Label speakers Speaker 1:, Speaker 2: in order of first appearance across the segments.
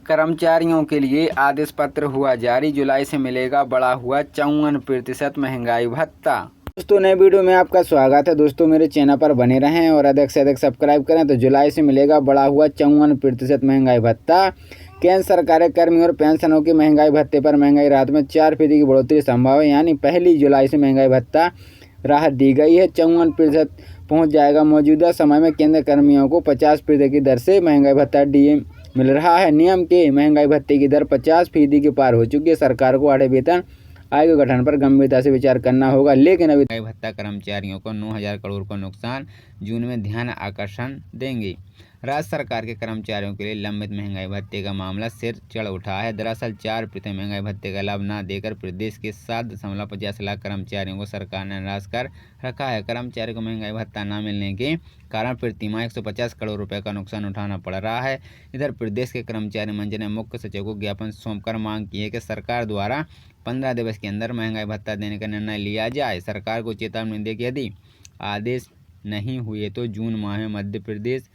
Speaker 1: कर्मचारियों के लिए आदेश पत्र हुआ जारी। जुलाई से मिलेगा बढ़ा हुआ 54% महंगाई भत्ता। दोस्तों, नए वीडियो में आपका स्वागत है। दोस्तों, मेरे चैनल पर बने रहें और अधिक से अधिक सब्सक्राइब करें। तो जुलाई से मिलेगा बढ़ा हुआ 54% महंगाई भत्ता। केंद्र सरकारी कर्मी और पेंशनों की महंगाई भत्ते पर महंगाई राहत में 4% की बढ़ोतरी संभव है। यानी 1 जुलाई से महंगाई भत्ता राहत दी गई है। 54% पहुँच जाएगा। मौजूदा समय में केंद्र कर्मियों को 50% की दर से महंगाई भत्ता डीए मिल रहा है। नियम के महंगाई भत्ते की दर 50% के पार हो चुकी है। सरकार को आठवें वेतन आयोग के गठन पर गंभीरता से विचार करना होगा, लेकिन अभी महंगाई भत्ता कर्मचारियों को 9,000 करोड़ का नुकसान जून में ध्यान आकर्षण देंगे। राज्य सरकार के कर्मचारियों के लिए लंबित महंगाई भत्ते का मामला सिर चढ़ उठा है। दरअसल 4% महंगाई भत्ते का लाभ न देकर प्रदेश के 7.50 लाख कर्मचारियों को सरकार ने निराश कर रखा है। कर्मचारियों को महंगाई भत्ता न मिलने के कारण प्रतिमाह 150 करोड़ रुपए का नुकसान उठाना पड़ रहा है। इधर प्रदेश के कर्मचारी मंच ने मुख्य सचिव को ज्ञापन सौंपकर मांग की है कि सरकार द्वारा 15 दिवस के अंदर महंगाई भत्ता देने का निर्णय लिया जाए। सरकार को चेतावनी दे कि यदि आदेश नहीं हुए तो जून माह में मध्य प्रदेश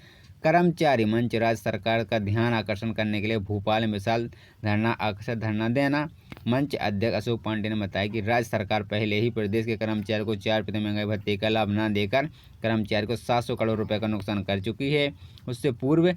Speaker 1: कर्मचारी मंच राज्य सरकार का ध्यान आकर्षण करने के लिए भोपाल में विशाल धरना देना। मंच अध्यक्ष अशोक पांडे ने बताया कि राज्य सरकार पहले ही प्रदेश के कर्मचारियों को 4% महंगाई भत्ते का लाभ न देकर कर्मचारी को 700 करोड़ रुपए का नुकसान कर चुकी है। उससे पूर्व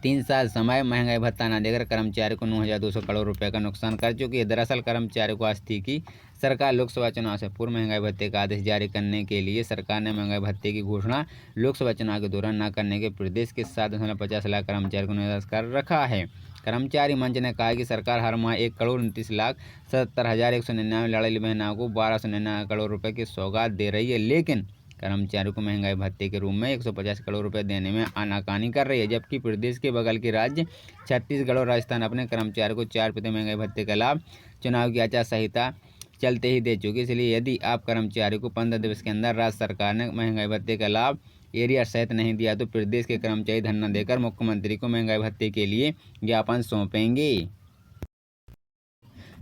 Speaker 1: 3 साल समय महंगाई भत्ता न देकर कर्मचारी को 9,200 करोड़ रुपए का नुकसान कर चुकी है। दरअसल कर्मचारी को आज थी कि सरकार लोकसभा चुनाव से पूर्व महंगाई भत्ते का आदेश जारी करने के लिए सरकार ने महंगाई भत्ते की घोषणा लोकसभा चुनाव के दौरान न करने के प्रदेश के 7.50 लाख कर्मचारी को निराश कर रखा है। कर्मचारी मंच ने कहा कि सरकार हर माह 1,29,77,199 लाड़ली बहनों को 1,299 करोड़ रुपए की सौगात दे रही है, लेकिन कर्मचारियों को महंगाई भत्ते के रूप में 150 करोड़ रुपए देने में आनाकानी कर रही है। जबकि प्रदेश के बगल के राज्य छत्तीसगढ़ और राजस्थान अपने कर्मचारियों को 4% महंगाई भत्ते का लाभ चुनाव की आचार संहिता चलते ही दे चुकी। इसलिए यदि आप कर्मचारियों को 15 दिवस के अंदर राज्य सरकार ने महंगाई भत्ते का लाभ एरिया सहित नहीं दिया तो प्रदेश के कर्मचारी धरना देकर मुख्यमंत्री को महंगाई भत्ते के लिए ज्ञापन सौंपेंगे।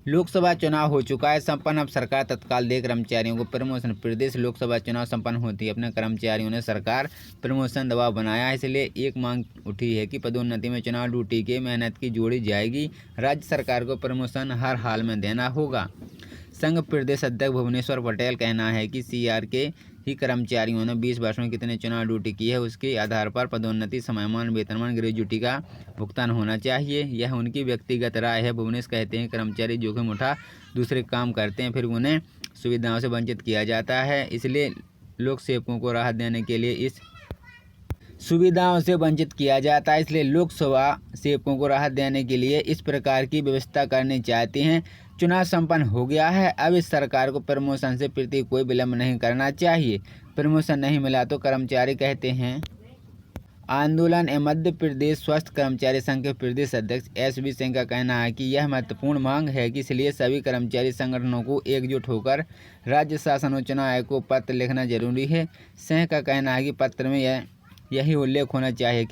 Speaker 1: लोकसभा चुनाव हो चुका है संपन्न। अब सरकार तत्काल दे कर्मचारियों को प्रमोशन। प्रदेश लोकसभा चुनाव संपन्न होती है अपने कर्मचारियों ने सरकार प्रमोशन दबाव बनाया है। इसलिए एक मांग उठी है कि पदोन्नति में चुनाव ड्यूटी के मेहनत की जोड़ी जाएगी। राज्य सरकार को प्रमोशन हर हाल में देना होगा। संघ प्रदेश अध्यक्ष भुवनेश्वर पटेल कहना है कि सीआर के ही कर्मचारियों ने 20 वर्षों में कितने चुनाव ड्यूटी की है उसके आधार पर पदोन्नति, समयमान, वेतनमान, ग्रेजुटी का भुगतान होना चाहिए। यह उनकी व्यक्तिगत राय है। भुवनेश कहते हैं कर्मचारी जोखिम उठा दूसरे काम करते हैं, फिर उन्हें सुविधाओं से वंचित किया जाता है। इसलिए लोक सेवकों को राहत देने के लिए इस प्रकार की व्यवस्था करनी चाहते हैं। चुनाव संपन्न हो गया है। अब इस सरकार को प्रमोशन से प्रति कोई विलंब नहीं करना चाहिए। प्रमोशन नहीं मिला तो कर्मचारी कहते हैं आंदोलन। मध्य प्रदेश स्वस्थ कर्मचारी संघ के प्रदेश अध्यक्ष SV सिंह का कहना है कि यह महत्वपूर्ण मांग है कि इसलिए सभी कर्मचारी संगठनों को एकजुट होकर राज्य शासन और चुनाव आयोग को पत्र लिखना जरूरी है। सिंह का कहना है कि पत्र में यही उल्लेख होना चाहिए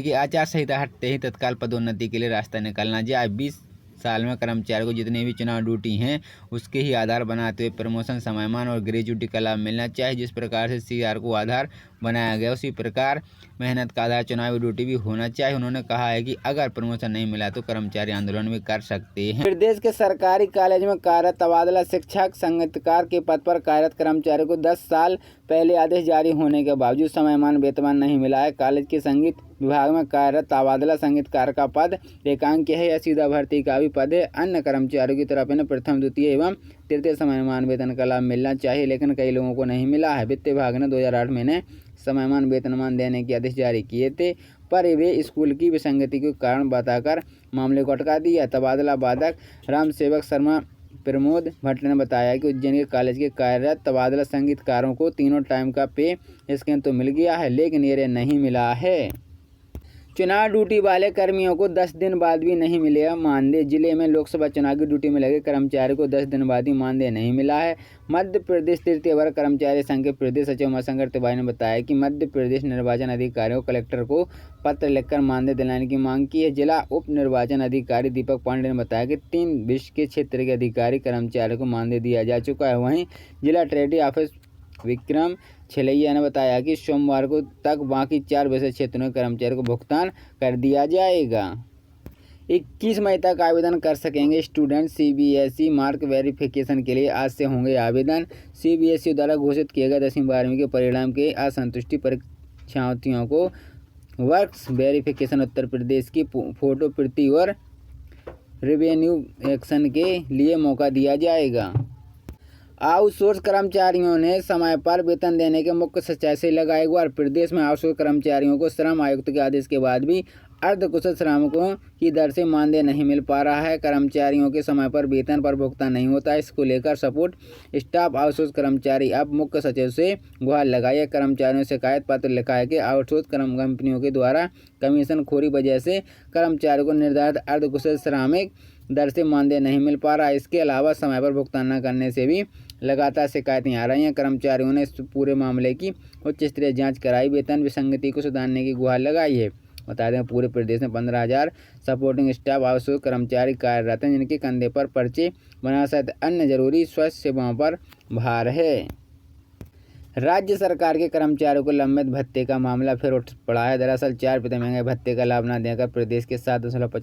Speaker 1: कि आचार संहिता हटते ही तत्काल पदोन्नति के लिए रास्ता निकालना जाए। 20 साल में कर्मचारी को जितने भी चुनाव ड्यूटी हैं उसके ही आधार बनाते हुए प्रमोशन, समयमान और ग्रेजुटी का लाभ मिलना चाहिए। जिस प्रकार से सीआर को आधार बनाया गया उसी प्रकार मेहनत का आधार चुनावी ड्यूटी भी होना चाहिए। उन्होंने कहा है कि अगर प्रमोशन नहीं मिला तो कर्मचारी आंदोलन भी कर सकते हैं। प्रदेश के सरकारी कॉलेज में कार्यरत तबादला शिक्षक संगीतकार के पद पर कार्यरत कर्मचारी को 10 साल पहले आदेश जारी होने के बावजूद समयमान, वेतनमान नहीं मिला है। कॉलेज के संगीत विभाग में कार्यरत तबादला संगीतकार का पद एकांकीय है या सीधा भर्ती का भी पद है। अन्य कर्मचारियों की तरफ इन्हें प्रथम, द्वितीय एवं तृतीय समयमान वेतन का लाभ मिलना चाहिए, लेकिन कई लोगों को नहीं मिला है। वित्त विभाग ने 2008 में इन्हें समयमान, वेतनमान देने के आदेश जारी किए थे, पर वे स्कूल की विसंगति के कारण बताकर मामले को अटका दिया। तबादला वादक राम सेवक शर्मा प्रमोद भट्ट ने बताया कि उज्जैन के कॉलेज के कार्यरत तबादला संगीतकारों को तीनों टाइम का पे स्केल तो मिल गया है, लेकिन ये नहीं मिला है। चुनाव ड्यूटी वाले कर्मियों को 10 दिन बाद भी नहीं मिलेगा मानदेय। जिले में लोकसभा चुनाव की ड्यूटी में लगे कर्मचारी को 10 दिन बाद ही मानदेय नहीं मिला है। मध्य प्रदेश तृतीय वर्ग कर्मचारी संघ के प्रदेश सचिव उमाशंकर तिवारी ने बताया कि मध्य प्रदेश निर्वाचन अधिकारियों कलेक्टर को पत्र लिखकर मानदेय दिलाने की मांग की है। जिला उप निर्वाचन अधिकारी दीपक पांडे ने बताया कि 3 विश्व के क्षेत्र के अधिकारी कर्मचारियों को मानदेय दिया जा चुका है। वहीं जिला ट्रेडी ऑफिस विक्रम छिलैया ने बताया कि सोमवार को तक बाकी 4 विषय क्षेत्रों के कर्मचारियों को भुगतान कर दिया जाएगा। 21 मई तक आवेदन कर सकेंगे स्टूडेंट। सीबीएसई मार्क वेरिफिकेशन के लिए आज से होंगे आवेदन। सीबीएसई द्वारा घोषित किए गए 10वीं-12वीं के परिणाम के असंतुष्टि परीक्षार्थियों को वर्क्स वेरिफिकेशन उत्तर प्रदेश की फोटो प्रति और रेवेन्यू एक्शन के लिए मौका दिया जाएगा। आउटसोर्स कर्मचारियों ने समय पर वेतन देने के मुख्य सच्चाई से लगा एक बार। प्रदेश में आउटसोर्स कर्मचारियों को श्रम आयुक्त के आदेश के बाद भी अर्धकुशल श्रमिकों की दर से मानदेय नहीं मिल पा रहा है। कर्मचारियों के समय पर वेतन पर भुगतान नहीं होता है। इसको लेकर सपोर्ट स्टाफ आउटसोर्स कर्मचारी अब मुख्य सचिव से गुहार लगाई है। कर्मचारियों से शिकायत पत्र लिखा है कि आउटसोर्स कंपनियों के द्वारा कमीशन खोरी वजह से कर्मचारियों को निर्धारित अर्धकुशल श्रमिक दर से मानदेय नहीं मिल पा रहा है। इसके अलावा समय पर भुगतान न करने से भी लगातार शिकायतें आ रही हैं। कर्मचारियों ने इस पूरे मामले की उच्च स्तरीय जांच कराई, वेतन विसंगति को सुधारने की गुहार लगाई है। बता दें पूरे प्रदेश में 15,000 सपोर्टिंग स्टाफ आउटसोर्स कर्मचारी कार्यरत हैं, जिनके कंधे पर पर्चे बनाना सहित अन्य जरूरी स्वास्थ्य सेवाओं पर भार है। राज्य सरकार के कर्मचारियों को लंबित भत्ते का मामला फिर उठ पड़ा है। दरअसल 4 महंगाई भत्ते का लाभ न देकर प्रदेश के 7.5